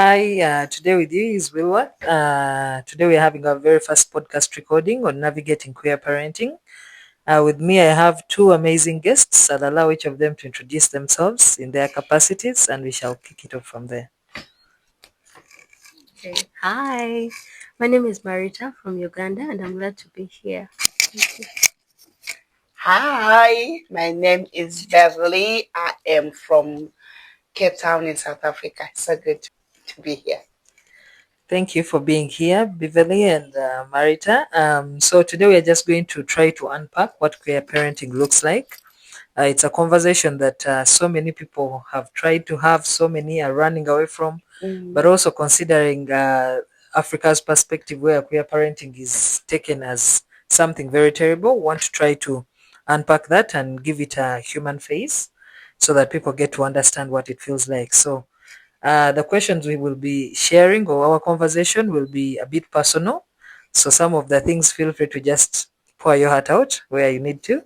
Hi, today with you is Wilwa. Today we're having our very first podcast recording on navigating queer parenting. With me, I have two amazing guests. I'll allow each of them to introduce themselves in their capacities and we shall kick it off from there. Okay. Hi, my name is Marita from Uganda, and I'm glad to be here. Thank you. Hi, my name is Beverly. I am from Cape Town in South Africa. So good to be here. Thank you for being here, Beverly and Marita. So today we are just going to try to unpack what queer parenting looks like. It's a conversation that so many people have tried to have, so many are running away from, but also considering Africa's perspective where queer parenting is taken as something very terrible, want to try to unpack that and give it a human face so that people get to understand what it feels like. So the questions we will be sharing or our conversation will be a bit personal. So some of the things, feel free to just pour your heart out where you need to.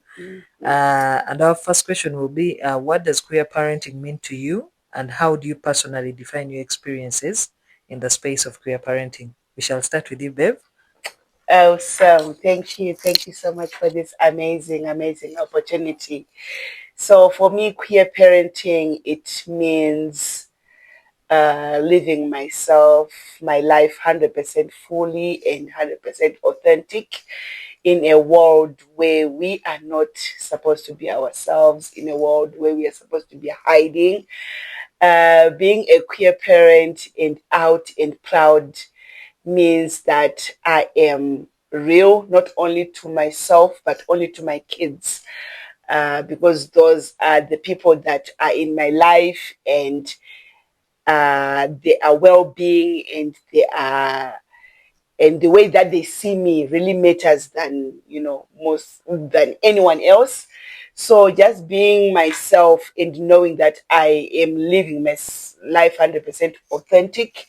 And our first question will be, what does queer parenting mean to you? And how do you personally define your experiences in the space of queer parenting? We shall start with you, Bev. So thank you. Thank you so much for this amazing opportunity. So for me, queer parenting, it means living my life 100% fully and 100% authentic in a world where we are not supposed to be ourselves, in a world where we are supposed to be hiding. Being a queer parent and out and proud means that I am real, not only to myself, but only to my kids. Because those are the people that are in my life, and their well-being and the way that they see me really matters than most than anyone else. So just being myself and knowing that I am living my life 100% authentic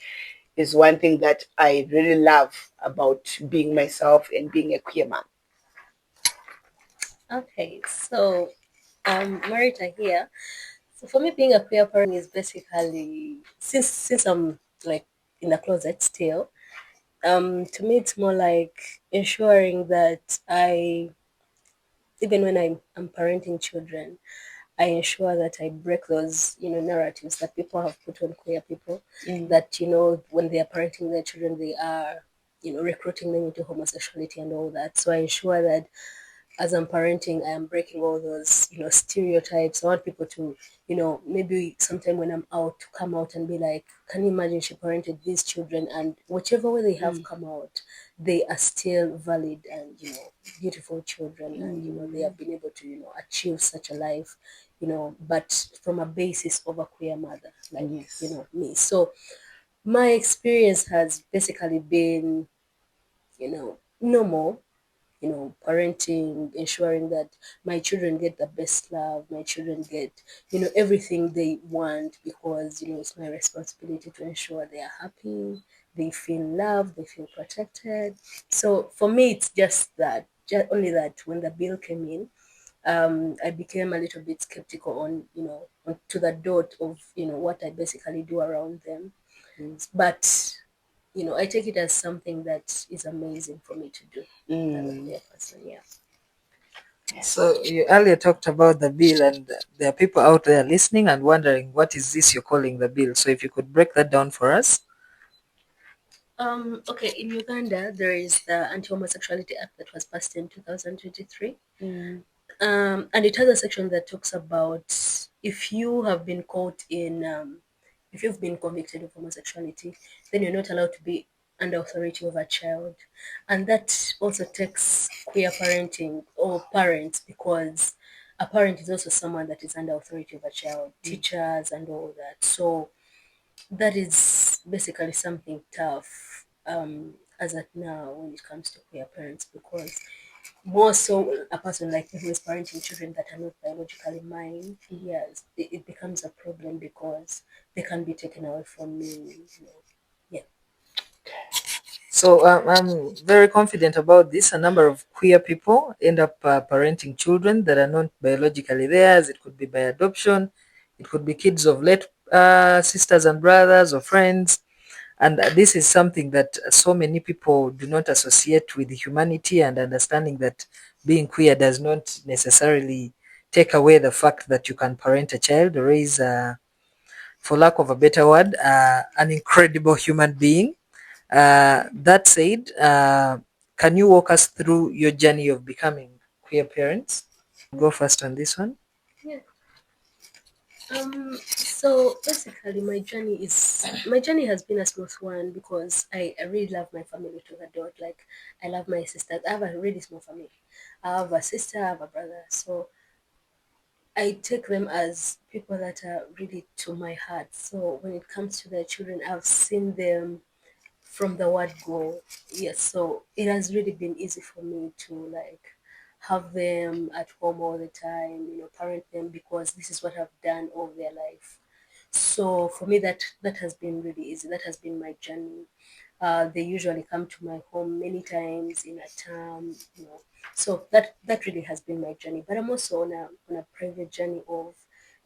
is one thing that I really love about being myself and being a queer man. Okay, so Marita here. So for me, being a queer parent is basically since I'm like in the closet still. To me, it's more like ensuring that even when I'm parenting children, I ensure that I break those, narratives that people have put on queer people, that, when they are parenting their children, they are, recruiting them into homosexuality and all that. So I ensure that as I'm parenting, I am breaking all those, stereotypes. I want people to, maybe sometime when I'm out, to come out and be like, can you imagine she parented these children, and whichever way they have come out, they are still valid and, beautiful children, and, they have been able to, achieve such a life, but from a basis of a queer mother, like, Yes. Me. So my experience has basically been, normal, parenting, ensuring that my children get the best love, my children get, everything they want, because, it's my responsibility to ensure they are happy, they feel loved, they feel protected. So for me, it's just that, just only that when the bill came in, I became a little bit skeptical on, to the dot of, what I basically do around them. But I take it as something that is amazing for me to do as a queer person. Yeah. So you earlier talked about the bill, and there are people out there listening and wondering what is this you're calling the bill. So if you could break that down for us. Okay, in Uganda, there is the Anti-Homosexuality Act that was passed in 2023. And it has a section that talks about if you have been caught in, if you've been convicted of homosexuality, then you're not allowed to be under authority of a child. And that also takes queer parenting or parents, because a parent is also someone that is under authority of a child, teachers and all that. So that is basically something tough, as at now when it comes to queer parents, because more so a person like me who is parenting children that are not biologically mine, yes, it becomes a problem because they can be taken away from me. Yeah. So I'm very confident about this. A number of queer people end up parenting children that are not biologically theirs. It could be by adoption. It could be kids of late sisters and brothers or friends. And this is something that so many people do not associate with humanity, and understanding that being queer does not necessarily take away the fact that you can parent a child, raise, for lack of a better word, an incredible human being. That said, can you walk us through your journey of becoming queer parents? Go first on this one. Yeah. So basically, my journey has been a smooth one because I really love my family to the dot. Like, I love my sisters. I have a really small family. I have a sister, I have a brother. So I take them as people that are really to my heart. So when it comes to their children, I've seen them from the word go. Yes, so it has really been easy for me to like have them at home all the time, parent them because this is what I've done all their life. So for me, that has been really easy. That has been my journey. They usually come to my home many times in a term. So that really has been my journey. But I'm also on a private journey of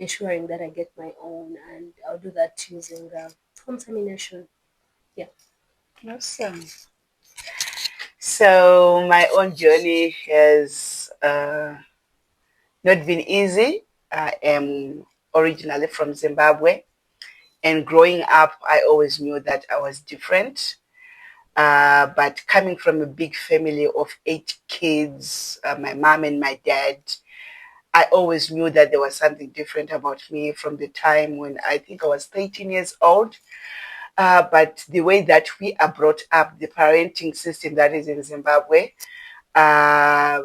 ensuring that I get my own, and I'll do that using home termination. Yeah. Awesome. So my own journey has not been easy. I am originally from Zimbabwe, and growing up, I always knew that I was different. But coming from a big family of 8 kids, my mom and my dad, I always knew that there was something different about me from the time when I think I was 13 years old. But the way that we are brought up, the parenting system that is in Zimbabwe, uh,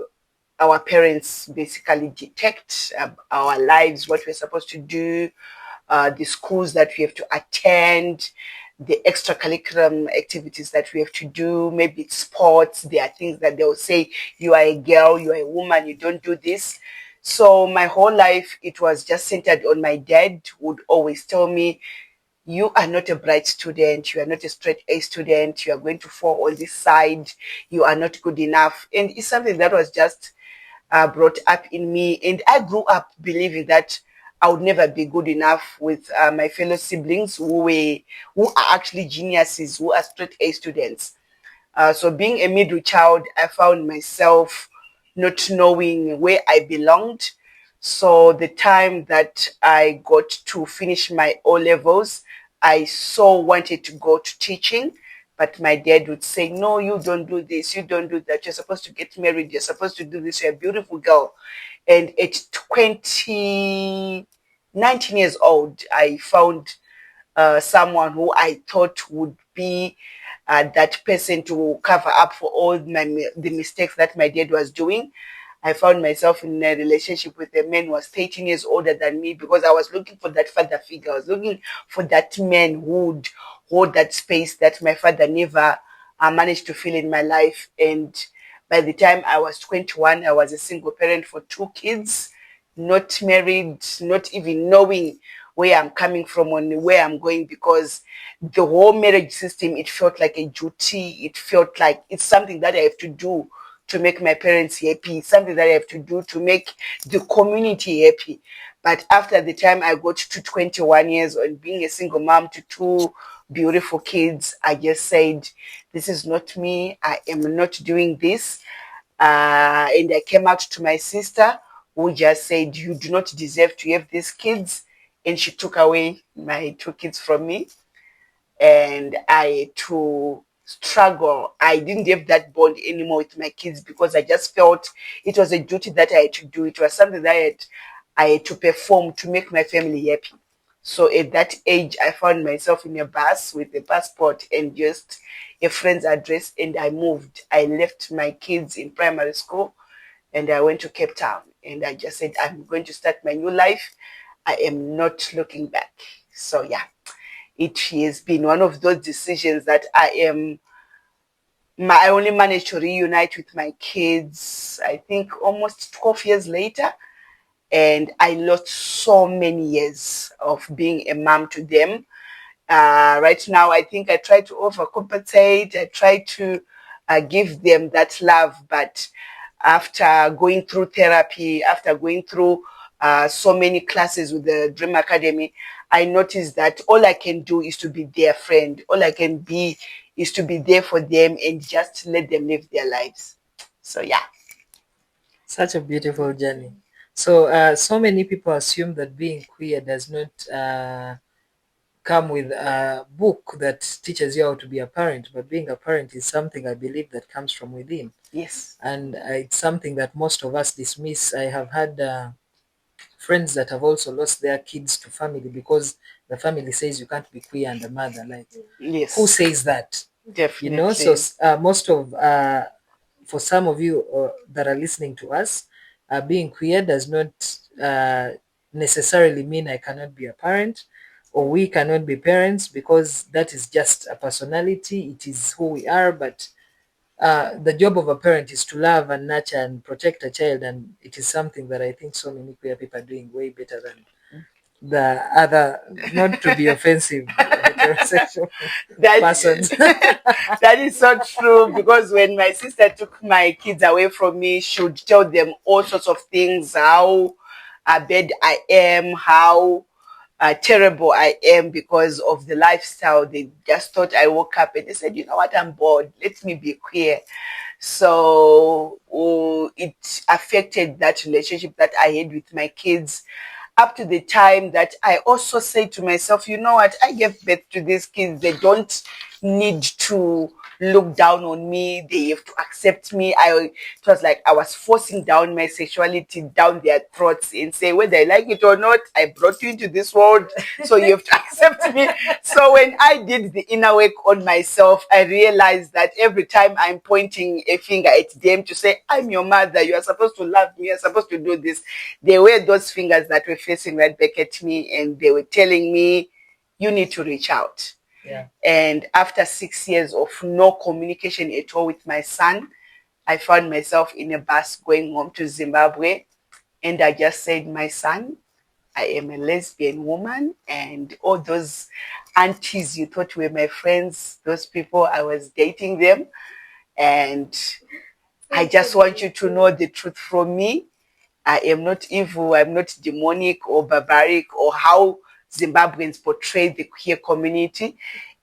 our parents basically detect our lives, what we're supposed to do, the schools that we have to attend, the extracurricular activities that we have to do. Maybe it's sports. There are things that they will say, you are a girl, you are a woman, you don't do this. So my whole life, it was just centered on my dad, who would always tell me, you are not a bright student, you are not a straight A student, you are going to fall on this side, you are not good enough. And it's something that was just brought up in me. And I grew up believing that I would never be good enough with my fellow siblings who are actually geniuses, who are straight A students. So being a middle child, I found myself not knowing where I belonged. So the time that I got to finish my O levels, I so wanted to go to teaching, but my dad would say, no, you don't do this, you don't do that. You're supposed to get married. You're supposed to do this. You're a beautiful girl. And at 19 years old, I found someone who I thought would be that person to cover up for all the mistakes that my dad was doing. I found myself in a relationship with a man who was 13 years older than me because I was looking for that father figure. I was looking for that man who would hold that space that my father never managed to fill in my life. And by the time I was 21, I was a single parent for 2 kids, not married, not even knowing where I'm coming from and where I'm going, because the whole marriage system, it felt like a duty. It felt like it's something that I have to do to make my parents happy, something that I have to do to make the community happy. But after the time I got to 21 years and being a single mom to 2 beautiful kids, I just said, this is not me. I am not doing this. And I came out to my sister, who just said, you do not deserve to have these kids. And she took away my 2 kids from me. And I had to struggle. I didn't have that bond anymore with my kids because I just felt it was a duty that I had to do. It was something that I had to perform to make my family happy. So at that age, I found myself in a bus with a passport and just a friend's address, and I moved. I left my kids in primary school and I went to Cape Town, and I just said, I'm going to start my new life. I am not looking back. So yeah, it has been one of those decisions that I only managed to reunite with my kids, I think almost 12 years later. And I lost so many years of being a mom to them. Right now, I think I try to overcompensate. I try to give them that love. But after going through therapy, after going through so many classes with the Dream Academy, I noticed that all I can do is to be their friend. All I can be is to be there for them and just let them live their lives. So yeah. Such a beautiful journey. So, so many people assume that being queer does not come with a book that teaches you how to be a parent, but being a parent is something I believe that comes from within. Yes. And it's something that most of us dismiss. I have had friends that have also lost their kids to family because the family says you can't be queer and a mother. Like, yes, who says that? Definitely. You know, so most of for some of you that are listening to us, being queer does not necessarily mean I cannot be a parent or we cannot be parents, because that is just a personality. It is who we are. But the job of a parent is to love and nurture and protect a child, and it is something that I think so many queer people are doing way better than the other, not to be offensive, heterosexual persons. That is so true, because when my sister took my kids away from me, she would tell them all sorts of things, how bad I am, how terrible I am because of the lifestyle. They just thought I woke up and they said, you know what, I'm bored. Let me be queer. So it affected that relationship that I had with my kids, up to the time that I also say to myself, you know what, I gave birth to these kids. They don't need to look down on me. They have to accept me. It was like I was forcing down my sexuality down their throats and say, whether I like it or not, I brought you into this world, so you have to accept me. So when I did the inner work on myself, I realized that every time I'm pointing a finger at them to say, I'm your mother, you are supposed to love me, you're supposed to do this, they were those fingers that were facing right back at me, and they were telling me, you need to reach out. Yeah. And after 6 years of no communication at all with my son, I found myself in a bus going home to Zimbabwe. And I just said, my son, I am a lesbian woman, and all those aunties you thought were my friends, those people, I was dating them. And I just want you to know the truth from me. I am not evil, I'm not demonic or barbaric, or how Zimbabweans portray the queer community.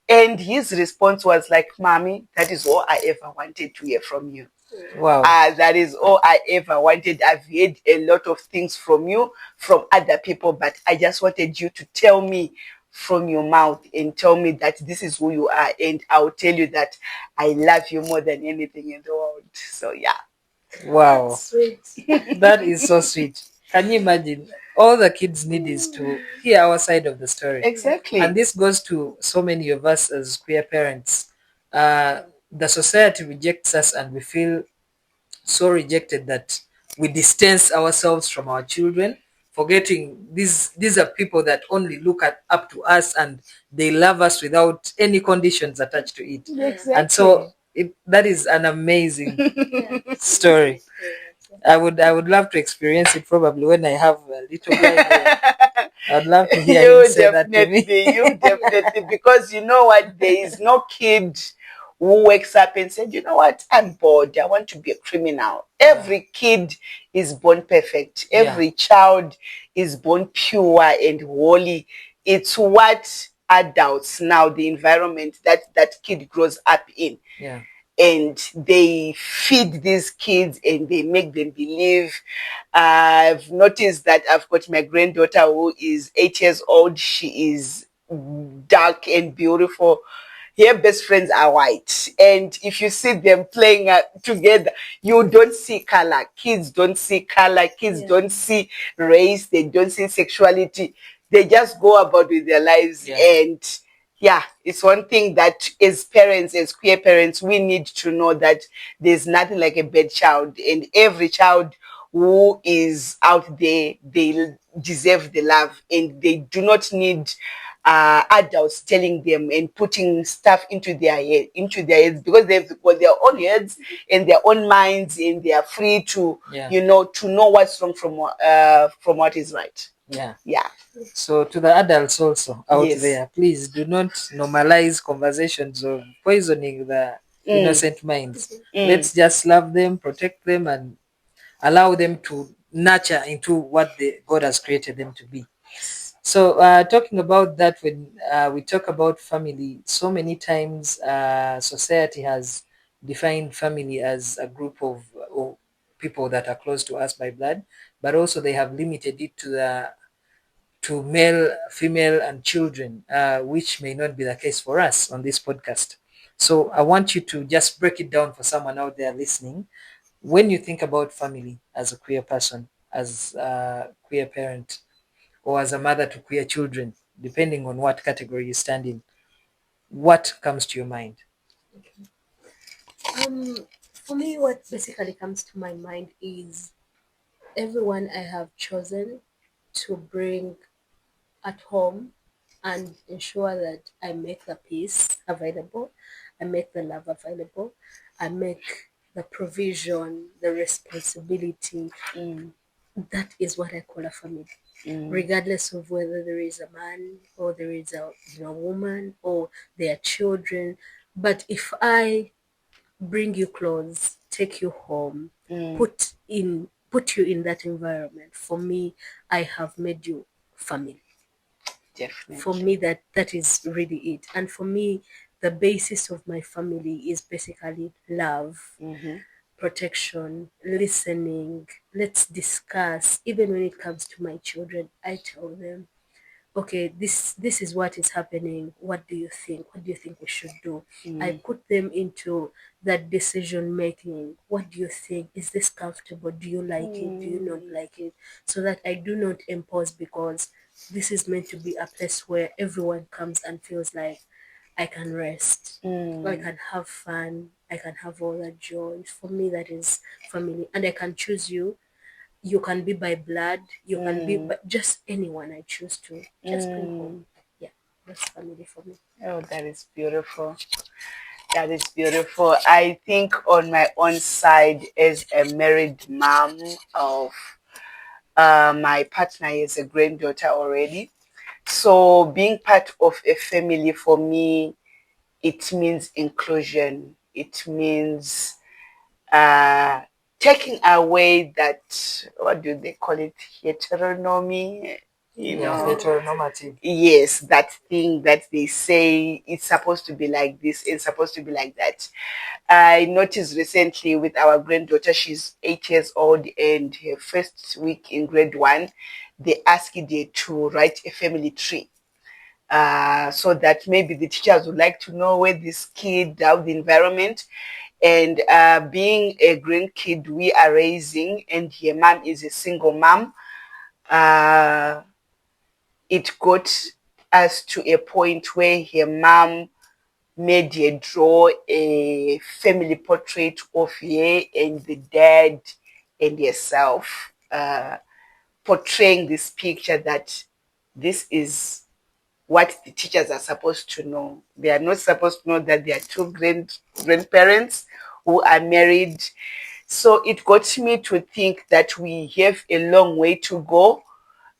And his response was like, Mommy, that is all I ever wanted to hear from you. Wow. That is all I ever wanted. I've heard a lot of things from you, from other people, but I just wanted you to tell me from your mouth and tell me that this is who you are. And I'll tell you that I love you more than anything in the world. So, yeah. Wow. That's sweet. That is so sweet. Can you imagine? All the kids need is to hear our side of the story. Exactly. And this goes to so many of us as queer parents. The society rejects us and we feel so rejected that we distance ourselves from our children, forgetting these are people that only look up to us, and they love us without any conditions attached to it. Exactly. And so that is an amazing story. I would love to experience it probably when I have a little guy. I'd love to hear him say that to me. You definitely, because you know what, there is no kid who wakes up and said, you know what, I'm bored, I want to be a criminal. Every kid is born perfect. Every child is born pure and holy. It's what adults now, the environment that kid grows up in. Yeah. And they feed these kids and they make them believe. I've noticed that I've got my granddaughter who is 8 years old. She is dark and beautiful. Her best friends are white. And if you see them playing together, you don't see color. Kids don't see color. Kids don't see race. They don't see sexuality. They just go about with their lives. And yeah, it's one thing that as parents, as queer parents, we need to know that there's nothing like a bad child. And every child who is out there, they deserve the love, and they do not need adults telling them and putting stuff into their heads, because they've got their own heads and their own minds, and they are free to to know what's wrong from what is right. Yeah. So to the adults also out there, please do not normalize conversations of poisoning the innocent minds. Let's just love them, protect them, and allow them to nurture into what God has created them to be. So talking about that, when we talk about family, so many times society has defined family as a group of people that are close to us by blood, but also they have limited it to male, female, and children, which may not be the case for us on this podcast. So I want you to just break it down for someone out there listening. When you think about family as a queer person, as a queer parent, or as a mother to queer children, depending on what category you stand in, what comes to your mind? For me, what basically comes to my mind is everyone I have chosen to bring at home and ensure that I make the peace available, I make the love available, I make the provision, the responsibility. That is what I call a family. Regardless of whether there is a man or there is a woman or their children. But if I bring you clothes, take you home, put you in that environment, for me, I have made you family. Definitely. For me, that is really it. And for me, the basis of my family is basically love, protection, listening. Let's discuss. Even when it comes to my children, I tell them, okay, this is what is happening. What do you think? What do you think we should do? I put them into that decision making. What do you think? Is this comfortable? Do you like it? Do you not like it? So that I do not impose, because this is meant to be a place where everyone comes and feels like I can rest. I can have fun. I can have all that joy. For me, that is family. And I can choose you. You can be by blood. You can be but just anyone I choose to. Just bring home. Yeah, that's family for me. Oh, that is beautiful. That is beautiful. I think on my own side, as a married mom of my partner is a granddaughter already. So being part of a family for me, it means inclusion. It means uh, taking away that, what do they call it, heteronomy, Yeah, heteronormative. yes, that thing that they say it's supposed to be like this, it's supposed to be like that. I noticed recently with our granddaughter, she's 8 years old, and her first week in grade 1, they asked her to write a family tree. So that maybe the teachers would like to know where this kid, how the environment, and being a grandkid we are raising, and her mom is a single mom, it got us to a point where her mom made her draw a family portrait of her and the dad and herself, portraying this picture that this is what the teachers are supposed to know. They are not supposed to know that they are two grandparents who are married. So it got me to think that we have a long way to go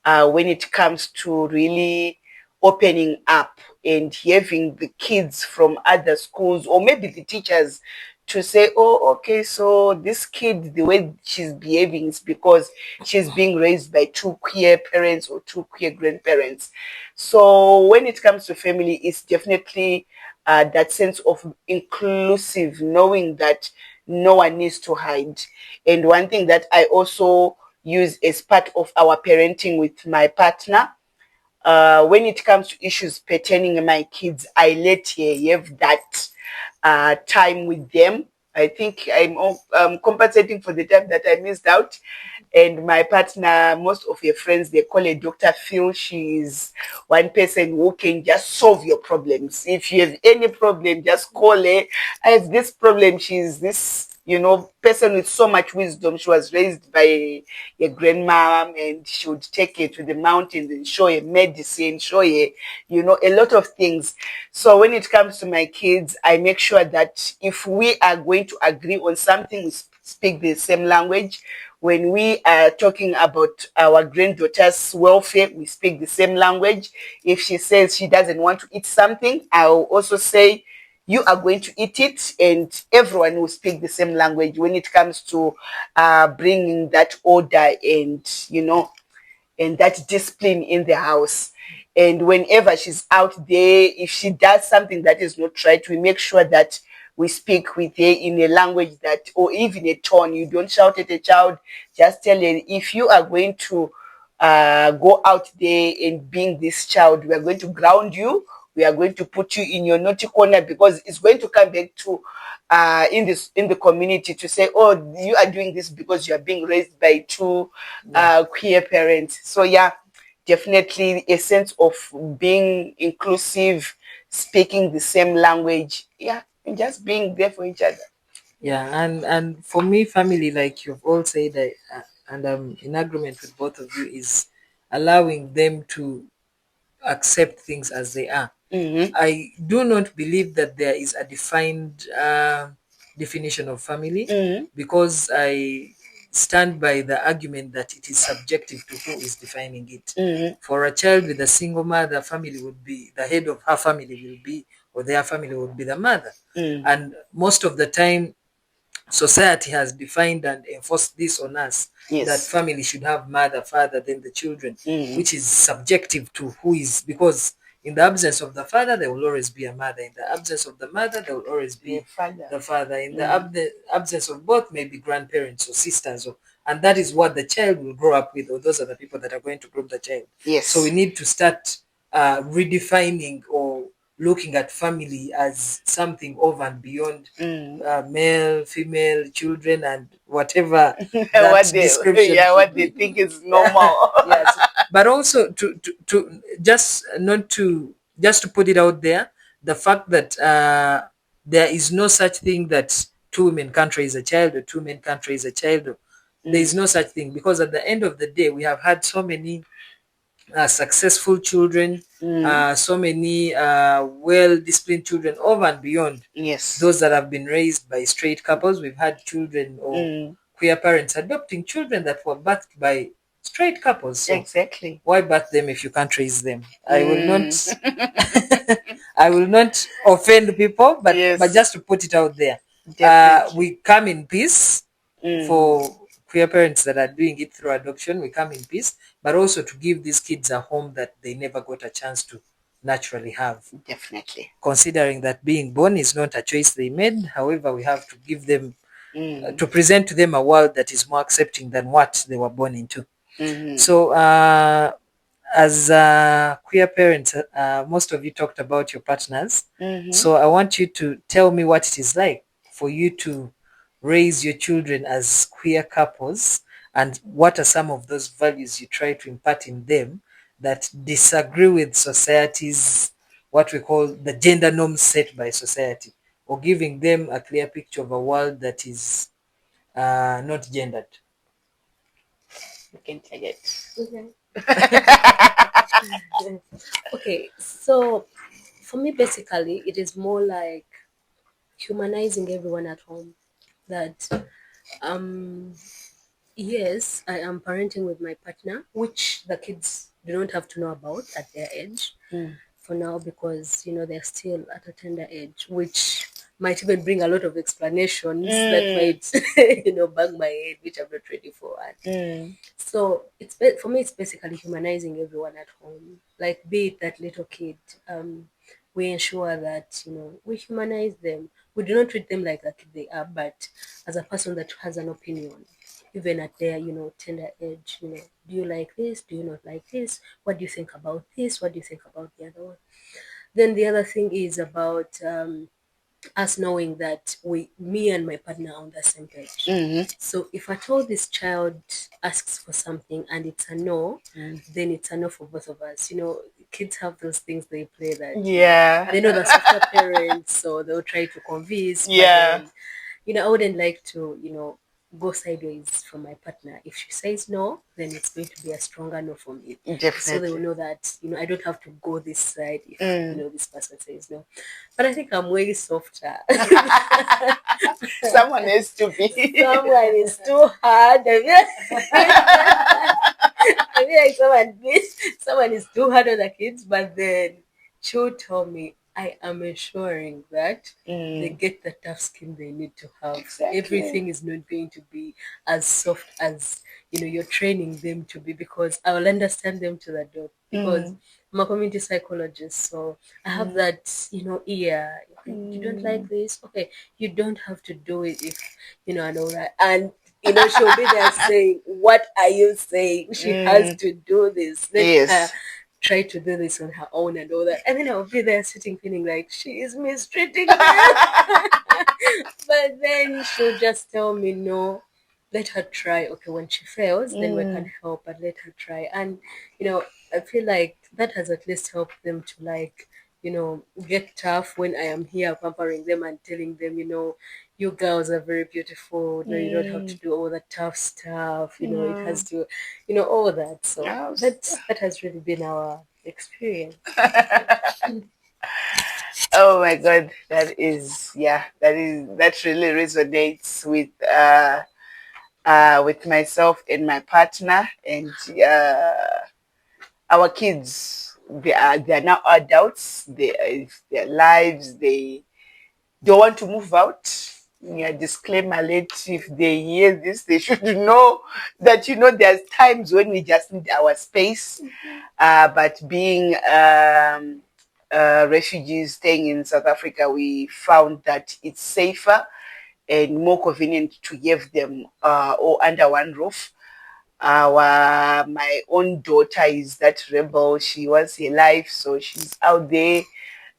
when it comes to really opening up and having the kids from other schools, or maybe the teachers, to say, oh, okay, so this kid, the way she's behaving is because she's being raised by two queer parents or two queer grandparents. So when it comes to family, it's definitely that sense of inclusive, knowing that no one needs to hide. And one thing that I also use as part of our parenting with my partner, when it comes to issues pertaining to my kids, I let her have that time with them. I think I'm compensating for the time that I missed out. And my partner, most of your friends, they call her Dr. Phil. She's one person who can just solve your problems. If you have any problem, just call her. I have this problem. She's this, person with so much wisdom. She was raised by a grandma, and she would take her to the mountains and show her medicine, show her, a lot of things. So when it comes to my kids, I make sure that if we are going to agree on something, we speak the same language. When we are talking about our granddaughter's welfare, we speak the same language. If she says she doesn't want to eat something, I'll also say, you are going to eat it, and everyone will speak the same language when it comes to bringing that order and, and that discipline in the house. And whenever she's out there, if she does something that is not right, we make sure that we speak with her in a language that, or even a tone. You don't shout at a child. Just tell her, if you are going to go out there and being this child, we are going to ground you. We are going to put you in your naughty corner, because it's going to come back to in the community to say, oh, you are doing this because you are being raised by two queer parents. So yeah, definitely a sense of being inclusive, speaking the same language, and just being there for each other. Yeah, and for me, family, like you've all said, and I'm in agreement with both of you, is allowing them to accept things as they are. Mm-hmm. I do not believe that there is a defined definition of family, Mm-hmm. because I stand by the argument that it is subjective to who is defining it. Mm-hmm. For a child with a single mother, family would be the head of her family will be, or their family would be the mother. Mm-hmm. And most of the time, society has defined and enforced this on us, Yes. that family should have mother, father, then the children, Mm-hmm. which is subjective to who is, because in the absence of the father, there will always be a mother. In the absence of the mother, there will always be the father. In the absence of both, maybe grandparents or sisters, and that is what the child will grow up with, or those are the people that are going to groom the child. Yes. So we need to start redefining or looking at family as something over and beyond male, female, children, and whatever that description. What they think is normal. Yes, but also to just not to just to put it out there, the fact that there is no such thing that two women can't raise a child, or two men can't raise a child. There is no such thing, because at the end of the day, we have had so many successful children, so many well-disciplined children, over and beyond those that have been raised by straight couples. We've had children or queer parents adopting children that were birthed by straight couples. So exactly. Why birth them if you can't raise them? I will not. I will not offend people, but just to put it out there, we come in peace for queer parents that are doing it through adoption. We come in peace, but also to give these kids a home that they never got a chance to naturally have. Definitely. Considering that being born is not a choice they made, however, we have to give them, to present to them a world that is more accepting than what they were born into. So, as queer parents, most of you talked about your partners. So I want you to tell me what it is like for you to raise your children as queer couples, and what are some of those values you try to impart in them that disagree with society's, what we call the gender norms set by society, or giving them a clear picture of a world that is not gendered. You can take it. Okay, so for me, basically, it is more like humanizing everyone at home. That, yes, I am parenting with my partner, which the kids do not have to know about at their age for now, because they're still at a tender age, which might even bring a lot of explanations that might bug my head, which I'm not ready for. So for me, it's basically humanizing everyone at home. Like, be it that little kid, we ensure that we humanize them. We do not treat them like the kid they are, but as a person that has an opinion, even at their tender age. Do you like this? Do you not like this? What do you think about this? What do you think about the other one? Then the other thing is about us knowing that me and my partner are on the same page. So if at all this child asks for something and it's a no, then it's a no for both of us. Kids have those things they play that they know the softer parents, so they'll try to convince. But then, I wouldn't like to go sideways from my partner. If she says no, then it's going to be a stronger no for me. Definitely. So they will know that I don't have to go this side if this person says no. But I think I'm way softer. Someone has to be. Someone is too hard. I feel like someone is too hard on the kids, but then she'll tell me, I am ensuring that they get the tough skin they need to have. Exactly. Everything is not going to be as soft as you're training them to be, because I will understand them to the dot. Because I'm a community psychologist, so I have that ear. Okay, you don't like this. Okay, you don't have to do it if and all that. And she'll be there saying, "What are you saying? She has to do this. Let her Yes. try to do this on her own and all that." And then I'll be there sitting feeling like she is mistreating them. But then she'll just tell me, no, let her try. Okay, when she fails, then we can help, but let her try. And, I feel like that has at least helped them to get tough when I am here pampering them and telling them, you girls are very beautiful. No, you don't have to do all the tough stuff. It has to, all that. So Yes. that has really been our experience. Oh my God, that really resonates with myself and my partner and our kids. They are now adults. Their lives. They don't want to move out. Yeah, disclaimer alert, if they hear this, they should know that there's times when we just need our space. But being refugees staying in South Africa, we found that it's safer and more convenient to have them all under one roof. My own daughter is that rebel. She wants a life, so she's out there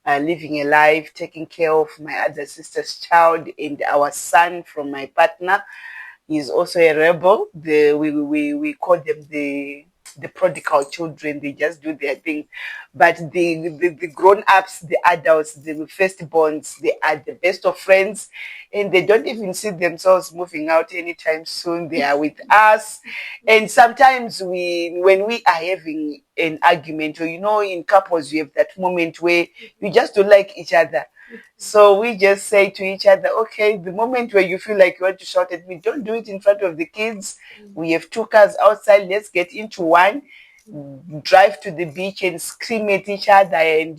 living a life, taking care of my other sister's child and our son from my partner. He's also a rebel. We call them the prodigal children. They just do their thing. But the grown-ups, the adults, the firstborns, they are the best of friends, and they don't even see themselves moving out anytime soon. They are with us. And sometimes when we are having an argument, or in couples, you have that moment where you just don't like each other. So we just say to each other, okay, the moment where you feel like you want to shout at me, don't do it in front of the kids. We have 2 cars outside. Let's get into one, drive to the beach and scream at each other and,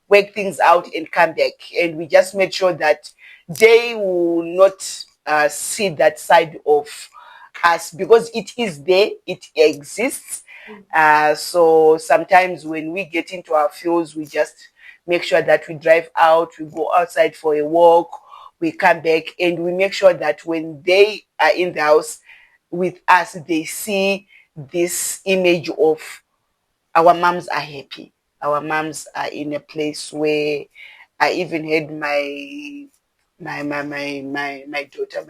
work things out and come back. And we just made sure that they will not see that side of us, because it is there, it exists. So sometimes when we get into our fields, we just make sure that we drive out, we go outside for a walk, we come back, and we make sure that when they are in the house with us, they see this image of our moms are happy. Our moms are in a place where I even had my daughter,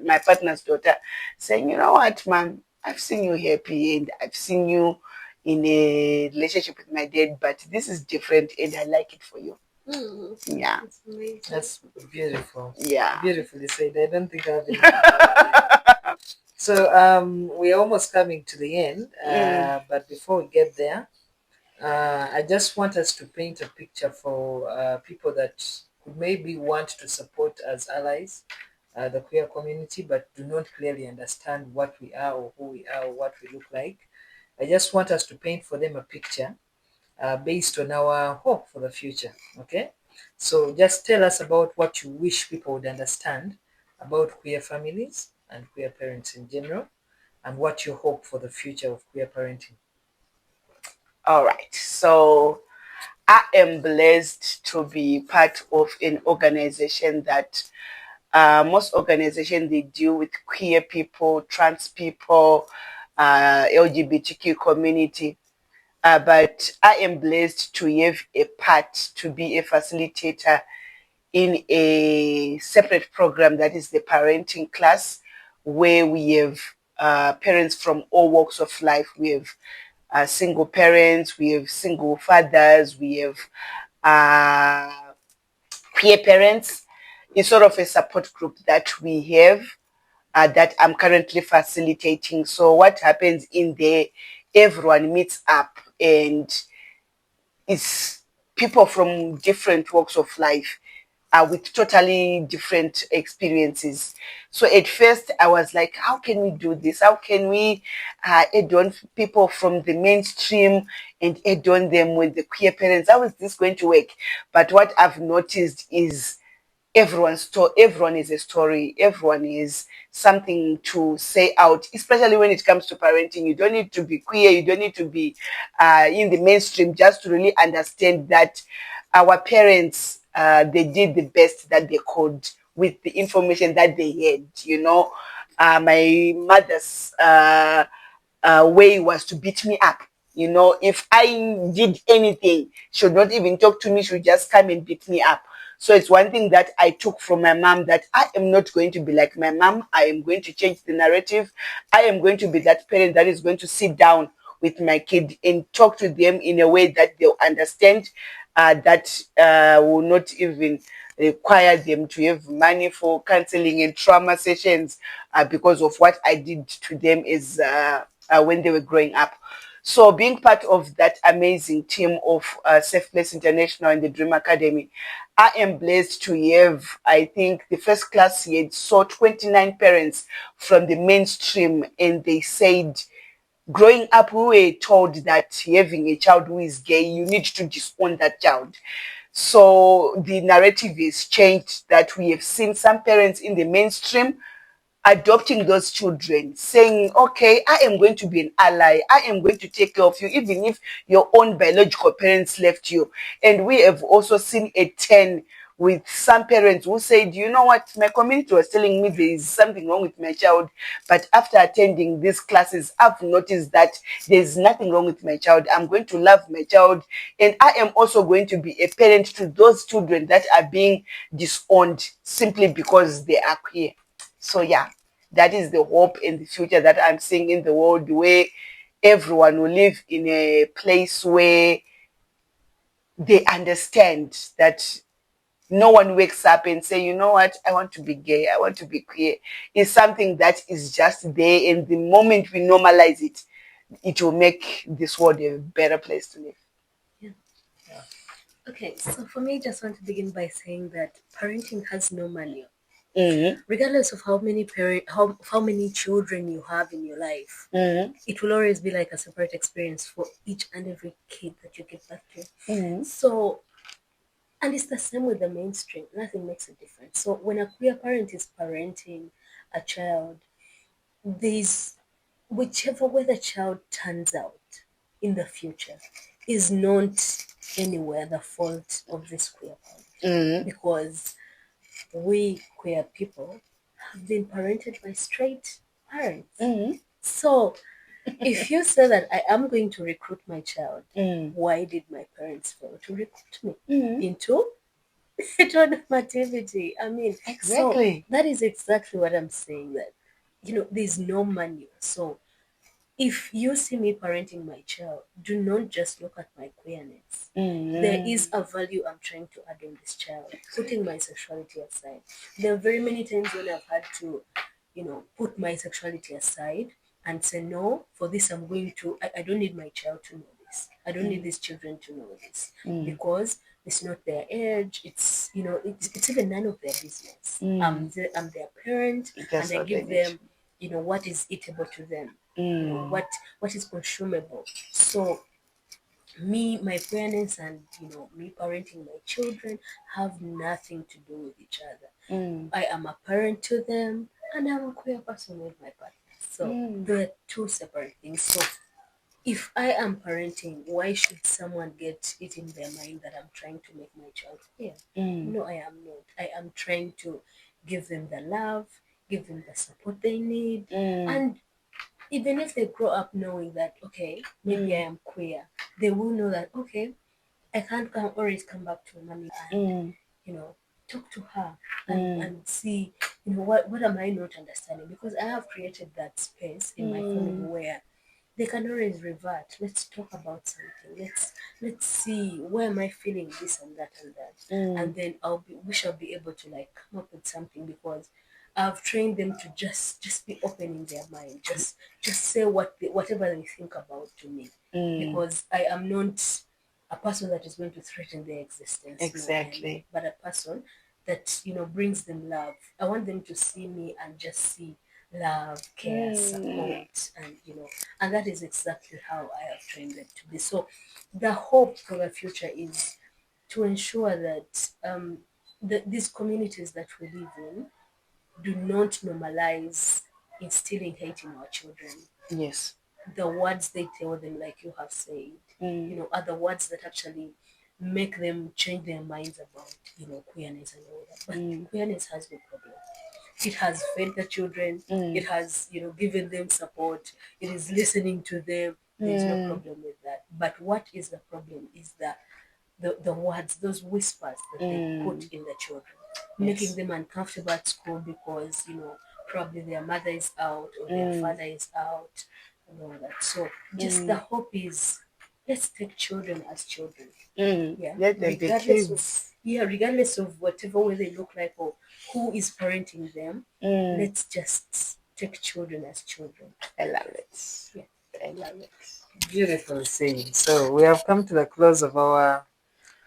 my partner's daughter saying, you know what, mom, I've seen you happy and I've seen you in a relationship with my dad, but this is different and I like it for you. Yeah. That's beautiful. Yeah. Beautifully said. I don't think I've been. So we're almost coming to the end, but before we get there, I just want us to paint a picture for people that could maybe want to support as allies, the queer community, but do not clearly understand what we are or who we are or what we look like. I just want us to paint for them a picture based on our hope for the future. Okay, so just tell us about what you wish people would understand about queer families and queer parents in general, and what you hope for the future of queer parenting. All right. So I am blessed to be part of an organization that most organizations, they deal with queer people, trans people, LGBTQ community. But I am blessed to have a part to be a facilitator in a separate program that is the parenting class, where we have parents from all walks of life. We have single parents, we have single fathers, we have queer parents. It's sort of a support group that we have that I'm currently facilitating. So what happens in there, everyone meets up, and it's people from different walks of life. with totally different experiences. So at first I was like, how can we do this? How can we add on people from the mainstream and add on them with the queer parents? How is this going to work? But what I've noticed is everyone is a story, everyone is something to say out, especially when it comes to parenting. You don't need to be queer, you don't need to be in the mainstream just to really understand that our parents, they did the best that they could with the information that they had. My mother's way was to beat me up. If I did anything, she would not even talk to me. She would just come and beat me up. So it's one thing that I took from my mom, that I am not going to be like my mom. I am going to change the narrative. I am going to be that parent that is going to sit down with my kid and talk to them in a way that they'll understand, that will not even require them to have money for counseling and trauma sessions because of what I did to them is when they were growing up. So being part of that amazing team of Safe Place International and the Dream Academy, I am blessed to have, I think, the first class here saw 29 parents from the mainstream, and they said, growing up, we were told that having a child who is gay, you need to disown that child. So the narrative is changed, that we have seen some parents in the mainstream adopting those children, saying, okay, I am going to be an ally. I am going to take care of you, even if your own biological parents left you. And we have also seen a turn with some parents who said, you know what, my community was telling me there is something wrong with my child, but after attending these classes, I've noticed that there's nothing wrong with my child. I'm going to love my child, and I am also going to be a parent to those children that are being disowned simply because they are queer. So yeah, that is the hope in the future that I'm seeing in the world, where everyone will live in a place where they understand that no one wakes up and say, you know what, I want to be gay, I want to be queer. It's something that is just there, and the moment we normalize it, it will make this world a better place to live. Yeah. Okay, so for me, I just want to begin by saying that parenting has no manual. Mm-hmm. Regardless of how many children you have in your life, Mm-hmm. it will always be like a separate experience for each and every kid that you give birth to. Mm-hmm. So, and it's the same with the mainstream. Nothing makes a difference. So when a queer parent is parenting a child, there's whichever way the child turns out in the future is not anywhere the fault of this queer parent. Mm-hmm. Because we queer people have been parented by straight parents. Mm-hmm. So if you say that I am going to recruit my child, Mm-hmm. why did my parents fail to recruit me Mm-hmm. into heteronormativity? I mean, Exactly. so that is exactly what I'm saying, that there's no manual. So if you see me parenting my child, do not just look at my queerness. Mm-hmm. There is a value I'm trying to add on this child, putting my sexuality aside. There are very many times when I've had to, put my sexuality aside and say, no, for this I'm going to, I don't need my child to know this. I don't need these children to know this because it's not their age. It's, it's even none of their business. I'm their parent, That's and I what they give need. them, what is eatable to them, what is consumable. So me, my parents, and me parenting my children have nothing to do with each other. I am a parent to them, and I'm a queer person with my partner. So they're two separate things. So if I am parenting, why should someone get it in their mind that I'm trying to make my child queer? No, I am not. I am trying to give them the love, give them the support they need, and even if they grow up knowing that, okay, maybe I am queer, they will know that, okay, I can't always come back to mommy and, talk to her and see, what am I not understanding? Because I have created that space in my family where they can always revert. Let's talk about something. Let's see, where am I feeling this and that and that, and then we shall be able to like come up with something, because I've trained them to just be open in their mind, just say whatever they think about to me, because I am not a person that is going to threaten their existence. No, I am Exactly. not, but a person that, brings them love. I want them to see me and just see love, care, support, and that is exactly how I have trained them to be. So the hope for the future is to ensure that these communities that we live in do not normalize instilling hate in our children. Yes. The words they tell them, like you have said, are the words that actually make them change their minds about, queerness and all that. But queerness has no problem. It has fed the children. It has, given them support. It is listening to them. There's no problem with that. But what is the problem is the words, those whispers that they put in the children, making them uncomfortable at school because, probably their mother is out or their father is out and all that. So just the hope is, let's take children as children. Yeah. Let them be kids. Regardless of whatever way they look like or who is parenting them, let's just take children as children. I love it. Yeah. I love it. Beautiful saying. So we have come to the close of our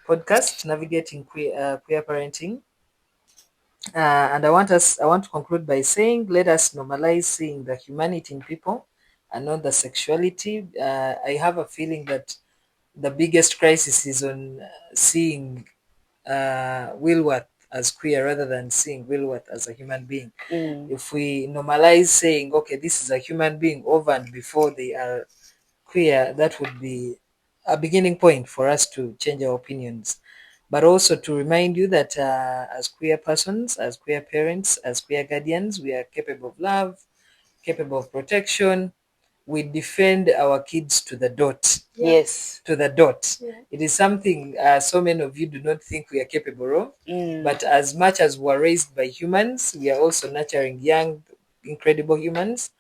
podcast, Navigating Queer Parenting. And I want to conclude by saying, let us normalize seeing the humanity in people and not the sexuality. I have a feeling that the biggest crisis is on seeing Wilworth as queer rather than seeing Wilworth as a human being. If we normalize saying, okay, this is a human being over and before they are queer, that would be a beginning point for us to change our opinions. But also to remind you that as queer persons, as queer parents, as queer guardians, we are capable of love, capable of protection. We defend our kids to the dot. Yes. To the dot. Yeah. It is something so many of you do not think we are capable of. But as much as we're raised by humans, we are also nurturing young, incredible humans.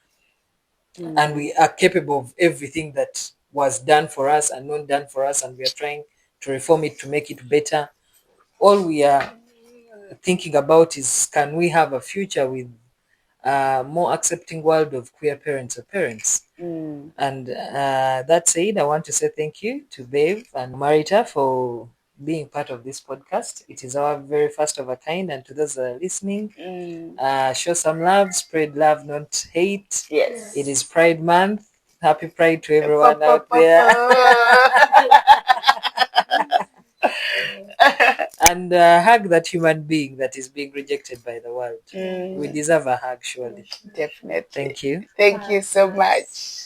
And we are capable of everything that was done for us and not done for us, and we are trying to reform it to make it better. All we are thinking about is, can we have a future with a more accepting world of queer parents or parents? And that said, I want to say thank you to Bev and Marita for being part of this podcast. It is our very first of a kind, and to those listening, show some love, spread love, not hate. Yes. It is Pride Month. Happy Pride to everyone out there. And hug that human being that is being rejected by the world. We deserve a hug, surely. Definitely. Thank you. Thank you so much.